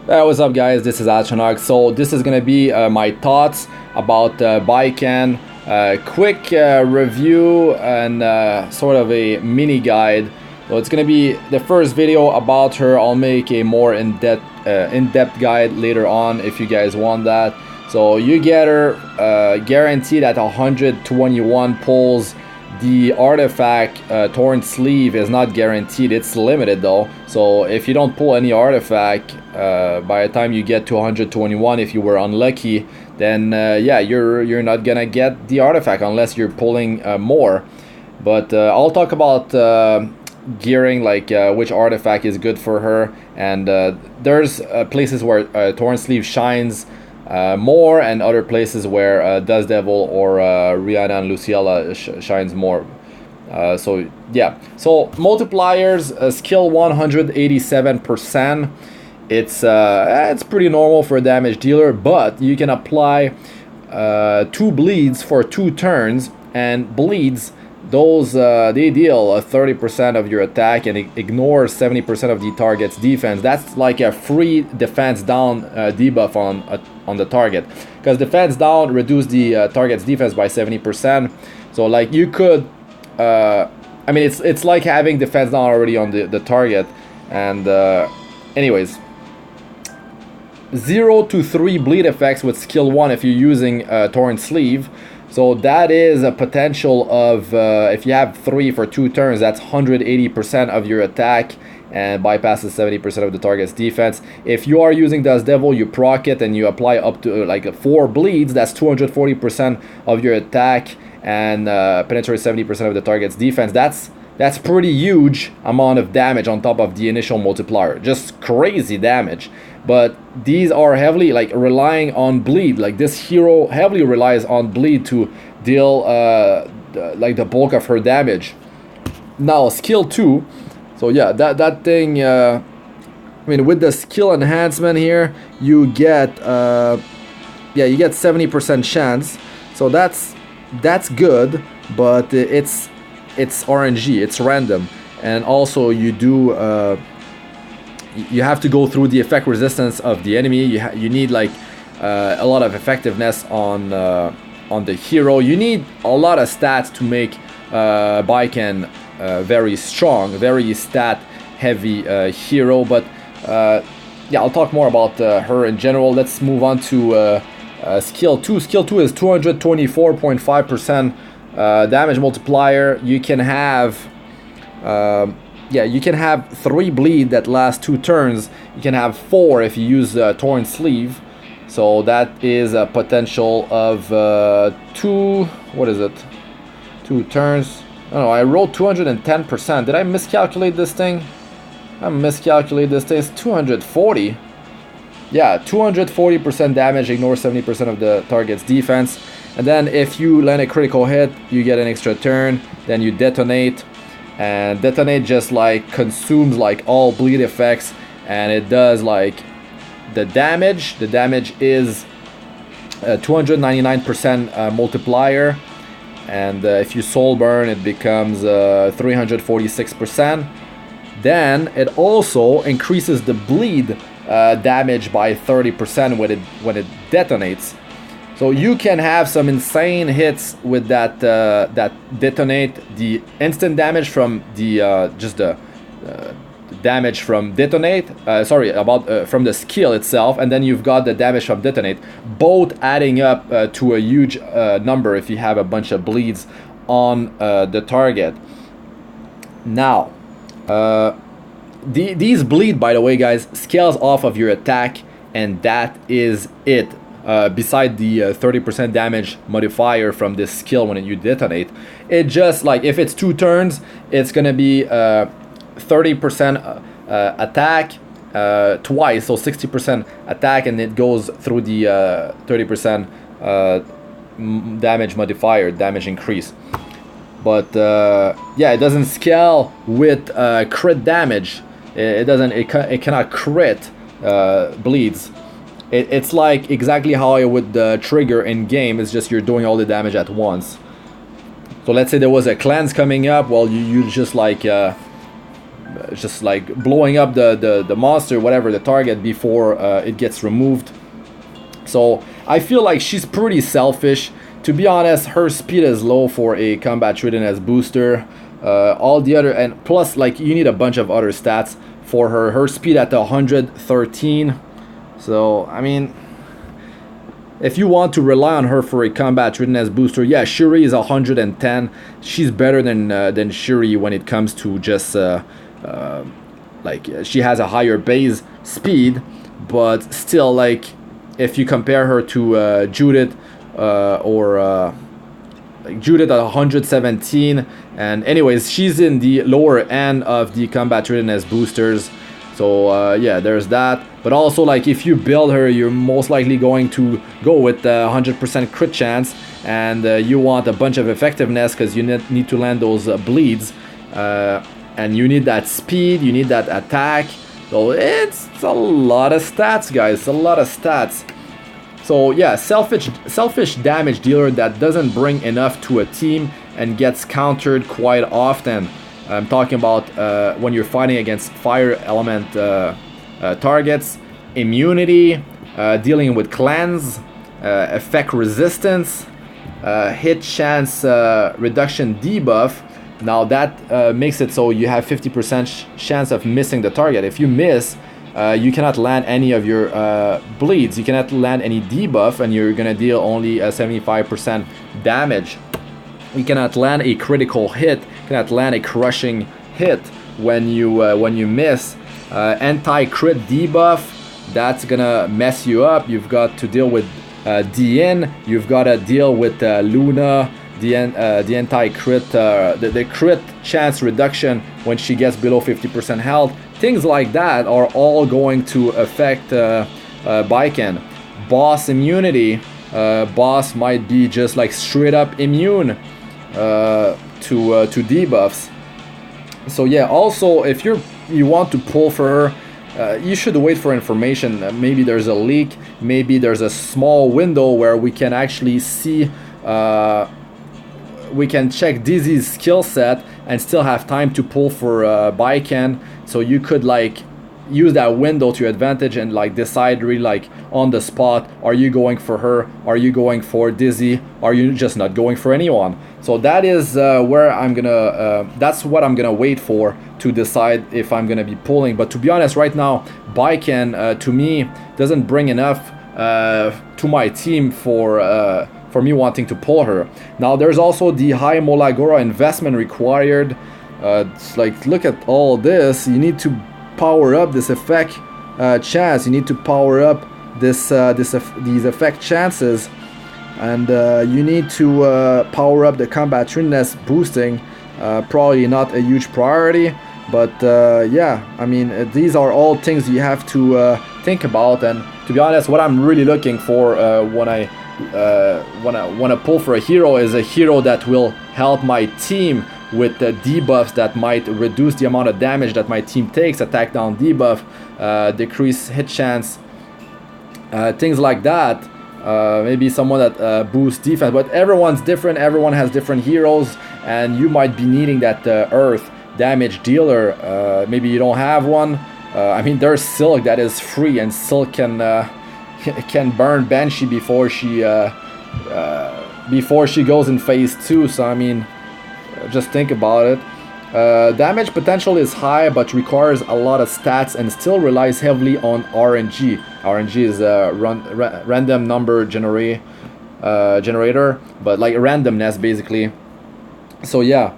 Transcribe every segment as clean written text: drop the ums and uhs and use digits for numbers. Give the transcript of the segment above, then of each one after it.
What's up, guys? This is Astranox. So this is gonna be my thoughts about Baiken, quick review and sort of a mini guide. So it's gonna be the first video about her. I'll make a more in-depth guide later on if you guys want that. So you get her guaranteed at 121 pulls. The artifact torn sleeve is not guaranteed, it's limited though. So if you don't pull any artifact by the time you get to 121, if you were unlucky, then yeah, you're not gonna get the artifact unless you're pulling more. But I'll talk about gearing, like which artifact is good for her, and there's places where torn sleeve shines more, and other places where Dust Devil or Rihanna and Luciella shines more. So yeah, so multipliers, skill 187%. It's pretty normal for a damage dealer, but you can apply 2 bleeds for 2 turns, and bleeds, those they deal 30% of your attack and ignore 70% of the target's defense. That's like a free defense down debuff on the target, because defense down reduce the target's defense by 70%. So like you could I mean, it's like having defense down already on the target. And anyways, 0 to 3 bleed effects with skill 1 if you're using torn sleeve. So that is a potential of if you have 3 for 2 turns, that's 180% of your attack and bypasses 70% of the target's defense. If you are using Dust Devil, you proc it and you apply up to like 4 bleeds, that's 240% of your attack and penetrates 70% of the target's defense. That's pretty huge amount of damage on top of the initial multiplier. Just crazy damage. But these are heavily like relying on bleed. Like this hero heavily relies on bleed to deal like the bulk of her damage. Now skill 2. So yeah, that thing. I mean, with the skill enhancement here, you get you get 70% chance. So that's good, but it's RNG, it's random, and also you do you have to go through the effect resistance of the enemy. You need like a lot of effectiveness on the hero. You need a lot of stats to make Baiken very strong, very stat heavy hero. But yeah, I'll talk more about her in general. Let's move on to skill 2. Skill 2 is 224.5% damage multiplier. You can have you can have 3 bleed that last 2 turns. You can have 4 if you use torn sleeve. So that is a potential of 2 turns. Oh no, I rolled 210%. Did I miscalculate this thing? I miscalculated this thing. It's 240. Yeah, 240% damage, ignore 70% of the target's defense. And then if you land a critical hit, you get an extra turn. Then you detonate, and detonate just like consumes like all bleed effects, and it does like the damage. The damage is 299% multiplier, and if you soul burn, it becomes 346%. Then it also increases the bleed damage by 30% when it detonates. So you can have some insane hits with that detonate. The instant damage from the just the damage from detonate. From the skill itself, and then you've got the damage from detonate, both adding up to a huge number if you have a bunch of bleeds on the target. Now, these bleed, by the way, guys, scales off of your attack, and that is it. Beside the 30% damage modifier from this skill when you detonate, it just like if it's 2 turns, it's gonna be 30% attack twice, so 60% attack, and it goes through the 30% damage modifier, damage increase. But yeah, it doesn't scale with crit damage. It cannot crit bleeds. It's like exactly how I would trigger in game. It's just you're doing all the damage at once. So let's say there was a cleanse coming up. Well, you just like just like blowing up the monster, whatever, the target, before it gets removed. So I feel like she's pretty selfish. To be honest, her speed is low for a combat readiness booster. All the other, and plus like you need a bunch of other stats for her. Her speed at 113. So I mean, if you want to rely on her for a combat readiness booster, yeah, Shuri is 110. She's better than Shuri when it comes to just like she has a higher base speed, but still, like if you compare her to Judith or like Judith at 117, and anyways, she's in the lower end of the combat readiness boosters. So yeah, there's that. But also, like if you build her, you're most likely going to go with 100% crit chance, and you want a bunch of effectiveness because you need to land those bleeds, and you need that speed, you need that attack. So it's a lot of stats, guys. It's a lot of stats. So yeah, selfish damage dealer that doesn't bring enough to a team and gets countered quite often. I'm talking about when you're fighting against fire element targets, immunity, dealing with cleanse, effect resistance, hit chance reduction debuff. Now that makes it so you have 50% chance of missing the target. If you miss, you cannot land any of your bleeds, you cannot land any debuff, and you're gonna deal only 75% damage. You cannot land a critical hit, you cannot land a crushing hit when you miss. Anti-crit debuff, that's gonna mess you up. You've got to deal with DN, you've got to deal with Luna, the anti-crit, the crit chance reduction when she gets below 50% health. Things like that are all going to affect Baiken. Boss immunity, boss might be just like straight up immune to debuffs. So yeah, also if you want to pull for her, you should wait for information. Maybe there's a leak, maybe there's a small window where we can actually see, we can check Dizzy's skill set and still have time to pull for Baiken. So you could like use that window to your advantage and like decide really like on the spot, are you going for her, are you going for Dizzy, are you just not going for anyone? So that is where I'm gonna that's what I'm gonna wait for to decide if I'm gonna be pulling. But to be honest, right now Baiken to me doesn't bring enough to my team for me wanting to pull her. Now there's also the high Molagora investment required. It's like, look at all this. You need to power up this effect chance. You need to power up these effect chances, and you need to power up the combat readiness boosting. Probably not a huge priority, but yeah, I mean these are all things you have to think about. And to be honest, what I'm really looking for when I want to pull for a hero is a hero that will help my team with the debuffs that might reduce the amount of damage that my team takes, attack down debuff, decrease hit chance, things like that. Maybe someone that boosts defense, but everyone's different, everyone has different heroes, and you might be needing that earth damage dealer. Maybe you don't have one. I mean, there's Silk that is free, and Silk can burn Banshee before she goes in phase 2. So I mean, just think about it. Damage potential is high, but requires a lot of stats and still relies heavily on RNG. RNG is a random number generator, but like randomness basically. So yeah,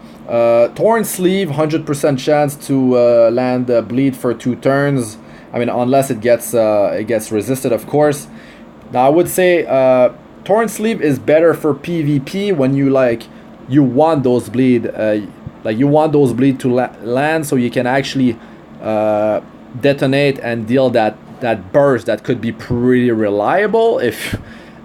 Torn Sleeve, 100% chance to land bleed for 2 turns. I mean, unless it gets resisted, of course. Now I would say Torn Sleeve is better for PvP when you want those bleed, like you want those bleed to land, so you can actually detonate and deal that burst that could be pretty reliable. If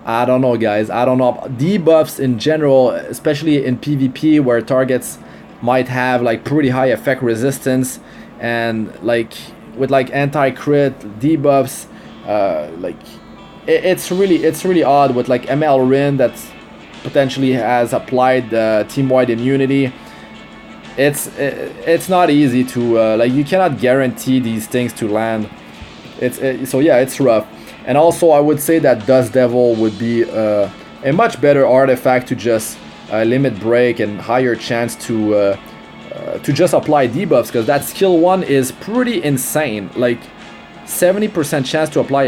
I don't know, guys, I don't know. Debuffs in general, especially in PvP where targets might have like pretty high effect resistance, and like with like anti-crit debuffs, like it's really odd with like ML Rin that potentially has applied team-wide immunity. it's not easy to like, you cannot guarantee these things to land. So yeah, it's rough. And also I would say that Dust Devil would be a much better artifact to just limit break and higher chance to just apply debuffs, because that skill 1 is pretty insane. Like 70% chance to apply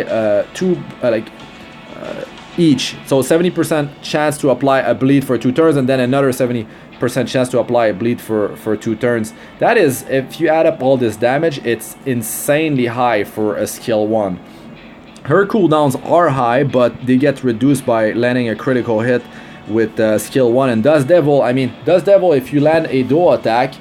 each. So 70% chance to apply a bleed for 2 turns, and then another 70% chance to apply a bleed for 2 turns. That is, if you add up all this damage, it's insanely high for a skill 1. Her cooldowns are high, but they get reduced by landing a critical hit with skill 1. And Dust Devil, I mean, Dust Devil, if you land a dual attack,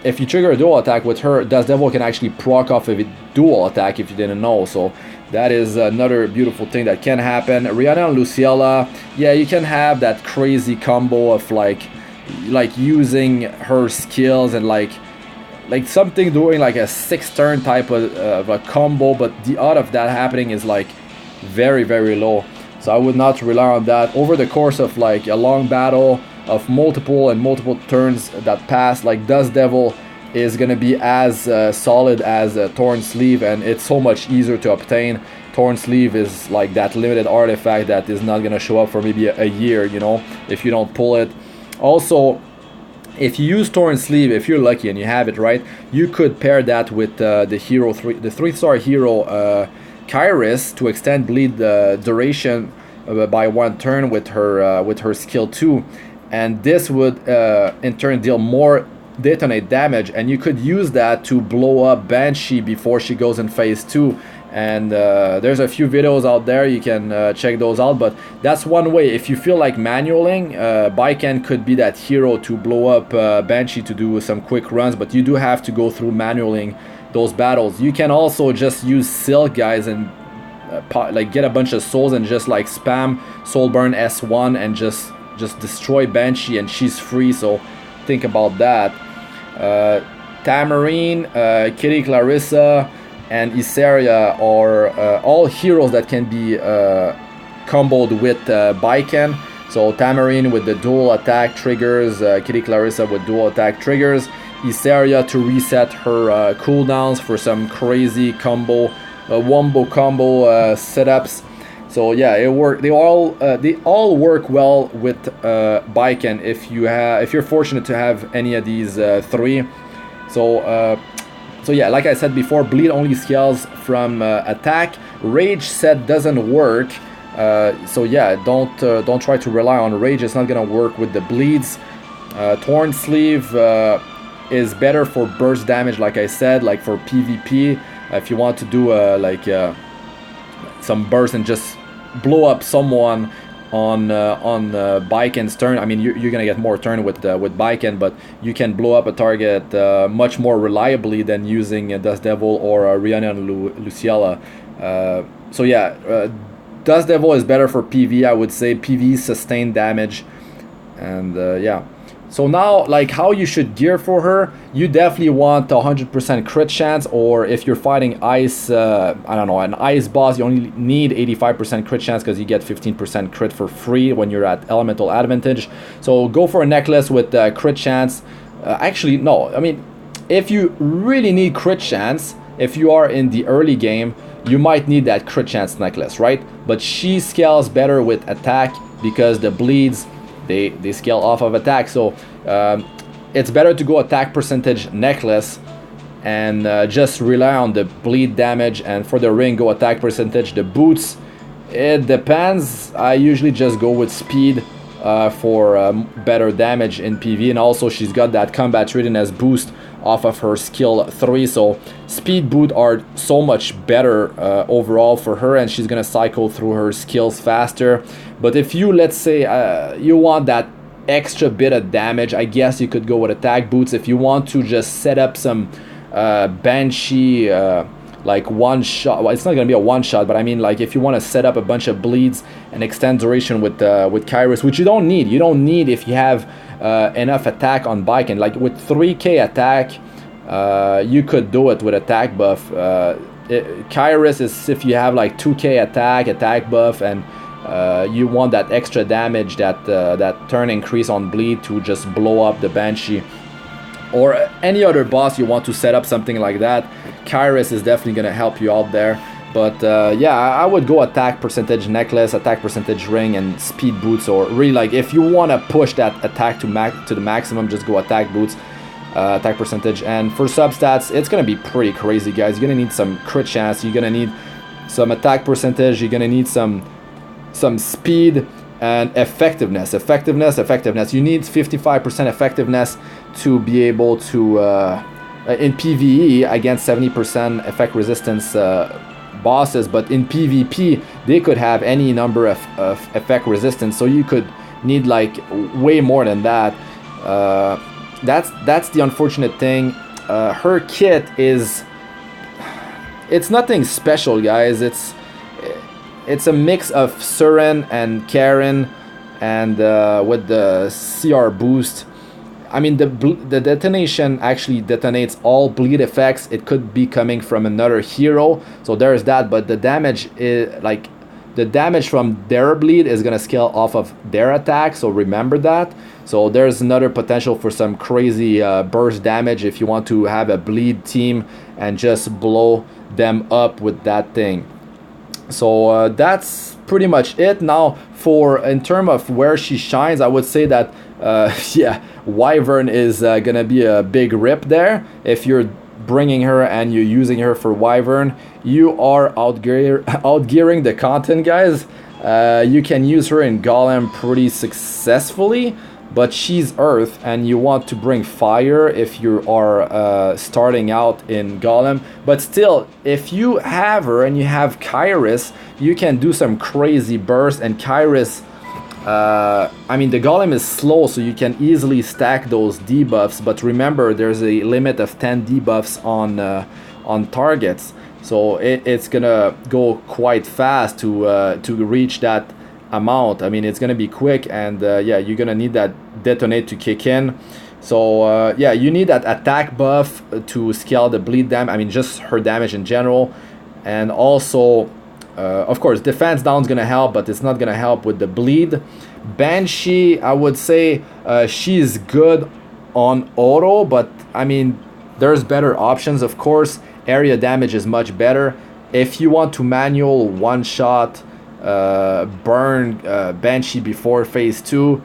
if you trigger a dual attack with her, Dust Devil can actually proc off of a dual attack, if you didn't know. So that is another beautiful thing that can happen. Rihanna and Luciella, yeah, you can have that crazy combo of like using her skills and like something doing like a 6 turn type of a combo, but the odds of that happening is like very, very low. So I would not rely on that over the course of like a long battle of multiple turns that pass. Like Dust Devil is gonna be as solid as Torn Sleeve, and it's so much easier to obtain. Torn Sleeve is like that limited artifact that is not gonna show up for maybe a year, you know, if you don't pull it. Also, if you use Torn Sleeve, if you're lucky and you have it right, you could pair that with the 3-star hero Kairos to extend bleed duration by 1 turn with her skill 2, and this would in turn deal more detonate damage, and you could use that to blow up Banshee before she goes in phase 2. And there's a few videos out there, you can check those out, but that's one way. If you feel like manualing, Baiken could be that hero to blow up Banshee to do some quick runs, but you do have to go through manualing those battles. You can also just use Silk, guys, and like get a bunch of souls and just like spam soul burn S1 and just destroy Banshee, and she's free. So think about that. Tamarine, Kitty Clarissa, and Isaria are all heroes that can be comboed with Baiken. So Tamarine with the dual attack triggers, Kitty Clarissa with dual attack triggers, Isaria to reset her cooldowns for some crazy combo, wombo combo setups. So yeah, they all work well with Baiken if you're fortunate to have any of these 3. So yeah, like I said before, bleed only scales from attack. Rage set doesn't work. So yeah, don't try to rely on rage. It's not gonna work with the bleeds. Torn Sleeve is better for burst damage, like I said, like for PvP. If you want to do some burst and just blow up someone on Baiken's turn. I mean, you're gonna get more turn with Baiken, but you can blow up a target much more reliably than using Dust Devil or Rihanna and Luciella. So yeah, Dust Devil is better for PvE, I would say. PvE sustained damage, and yeah. So now, like, how you should gear for her, you definitely want 100% crit chance, or if you're fighting ice, I don't know, an ice boss, you only need 85% crit chance because you get 15% crit for free when you're at elemental advantage. So go for a necklace with crit chance. Actually, no, I mean, if you really need crit chance, if you are in the early game, you might need that crit chance necklace, right? But she scales better with attack because the bleeds, they scale off of attack. So it's better to go attack percentage necklace and just rely on the bleed damage, and for the ring go attack percentage. The boots, it depends. I usually just go with speed for better damage in PvE, and also she's got that combat readiness boost off of her skill 3, so speed boot are so much better overall for her, and she's gonna cycle through her skills faster. But if you, let's say, you want that extra bit of damage, I guess you could go with attack boots. If you want to just set up some Banshee like one shot, well, it's not gonna be a one shot, but I mean, like, if you want to set up a bunch of bleeds and extend duration with Kairos, which you don't need if you have enough attack on Baiken. Like with 3k attack, you could do it with attack buff. Kairos is if you have like 2k attack buff, and you want that extra damage, that turn increase on bleed to just blow up the Banshee. or any other boss you want to set up something like that, Kairos is definitely going to help you out there. But yeah, I would go attack percentage necklace, attack percentage ring, and speed boots. Or really, like, if you want to push that attack to the maximum, just go attack boots, attack percentage. And for substats, it's going to be pretty crazy, guys. You're going to need some crit chance. You're going to need some attack percentage. You're going to need some speed and effectiveness. Effectiveness. You need 55% effectiveness to be able to, in PVE, against 70% effect resistance bosses, but in PvP they could have any number of effect resistance, so you could need like way more than that. That's the unfortunate thing. Her kit is, it's nothing special, guys. It's a mix of Surin and Karen, and with the CR boost. I mean, the detonation actually detonates all bleed effects. It could be coming from another hero, so there's that. But the damage is like, the damage from their bleed is gonna scale off of their attack, so remember that. So there's another potential for some crazy burst damage if you want to have a bleed team and just blow them up with that thing. So that's pretty much it. Now, for in terms of where she shines, I would say that yeah, Wyvern is gonna be a big rip there. If you're bringing her and you're using her for Wyvern, you are outgearing the content, guys. You can use her in Golem pretty successfully, but she's Earth, and you want to bring Fire if you are starting out in Golem. But still, if you have her and you have Kairos, you can do some crazy bursts. And Kairos, I mean, the Golem is slow, so you can easily stack those debuffs. But remember, there's a limit of 10 debuffs on targets, so it's gonna go quite fast to reach that amount. I mean, it's gonna be quick, and yeah, you're gonna need that detonate to kick in. So yeah, you need that attack buff to scale the bleed damage. I mean, just her damage in general, and also of course defense down is gonna help, but it's not gonna help with the bleed. Banshee, I would say she's good on auto, but I mean, there's better options. Of course, area damage is much better. If you want to manual one shot burn Banshee before phase 2,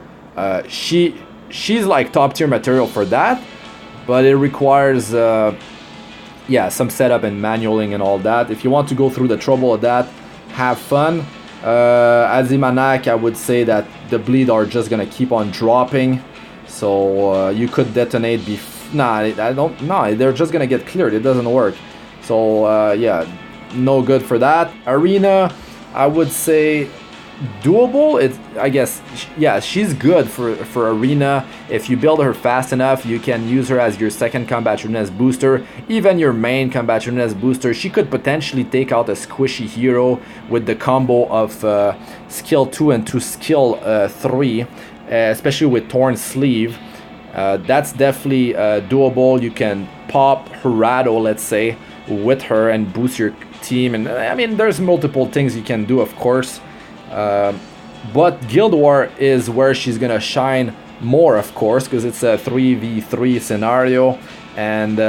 she's like top tier material for that, but it requires yeah, some setup and manualing and all that. If you want to go through the trouble of that, have fun. Azimanak, I would say that the bleed are just gonna keep on dropping, so you could detonate they're just gonna get cleared. It doesn't work. So yeah, no good for that. Arena, I would say doable. I guess, yeah, she's good for Arena. If you build her fast enough, you can use her as your second combat readiness booster, even your main combat readiness booster. She could potentially take out a squishy hero with the combo of skill 2 and to skill 3, especially with Torn Sleeve. That's definitely doable. You can pop Harado, let's say, with her and boost your team. And I mean, there's multiple things you can do, of course. But Guild War is where she's gonna shine more, of course, because it's a 3v3 scenario, and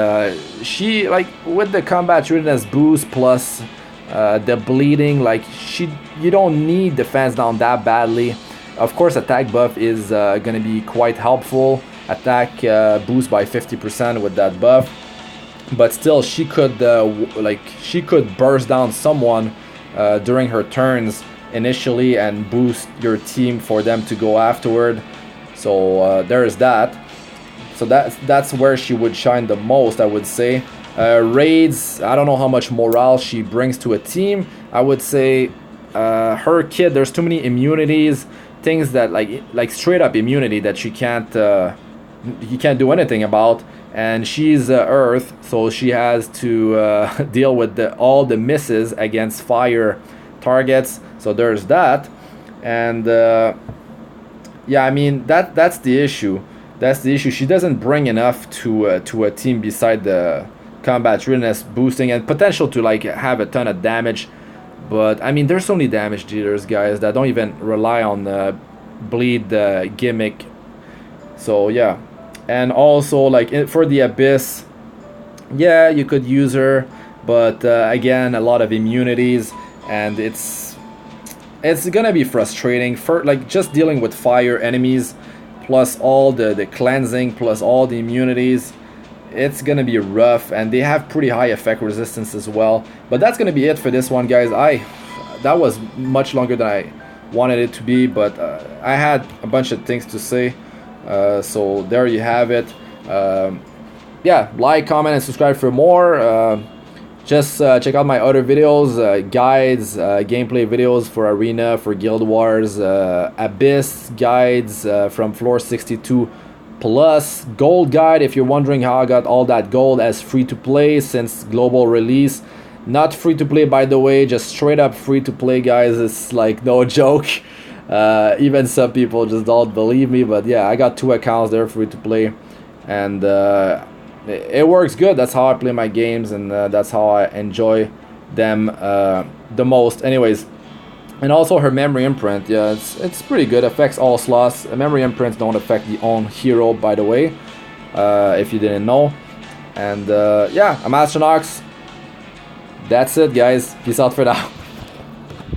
she, like, with the combat readiness boost plus the bleeding, like, you don't need defense down that badly. Of course, attack buff is gonna be quite helpful. Attack boost by 50% with that buff, but still, she could she could burst down someone during her turns initially and boost your team for them to go afterward. So there is that. So that's where she would shine the most, I would say. Raids, I don't know how much morale she brings to a team. I would say her kit, there's too many immunities, things that like straight up immunity that you can't do anything about. And she's Earth, so she has to deal with all the misses against fire targets. So there's that. And yeah, I mean, that's the issue. That's the issue. She doesn't bring enough to a team beside the combat readiness boosting and potential to like have a ton of damage. But I mean, there's only damage dealers, guys, that don't even rely on the bleed gimmick. So yeah, And also like for the Abyss, yeah, you could use her, but again, a lot of immunities, and it's gonna be frustrating for like just dealing with fire enemies, plus all the cleansing, plus all the immunities. It's gonna be rough, and they have pretty high effect resistance as well. But that's gonna be it for this one, guys. That was much longer than I wanted it to be, but I had a bunch of things to say, so there you have it. Yeah, like, comment, and subscribe for more. Just check out my other videos, guides, gameplay videos for Arena, for Guild Wars, Abyss guides from floor 62 plus, gold guide if you're wondering how I got all that gold as free to play since global release. Not free to play, by the way, just straight up free to play, guys. It's like no joke. Even some people just don't believe me, but yeah, I got 2 accounts there free to play, and it works good. That's how I play my games, and that's how I enjoy them the most. Anyways, and also her memory imprint, yeah, it's pretty good. Affects all slots. Memory imprints don't affect the own hero, by the way, if you didn't know. And yeah, I'm Astranox. That's it, guys. Peace out for now.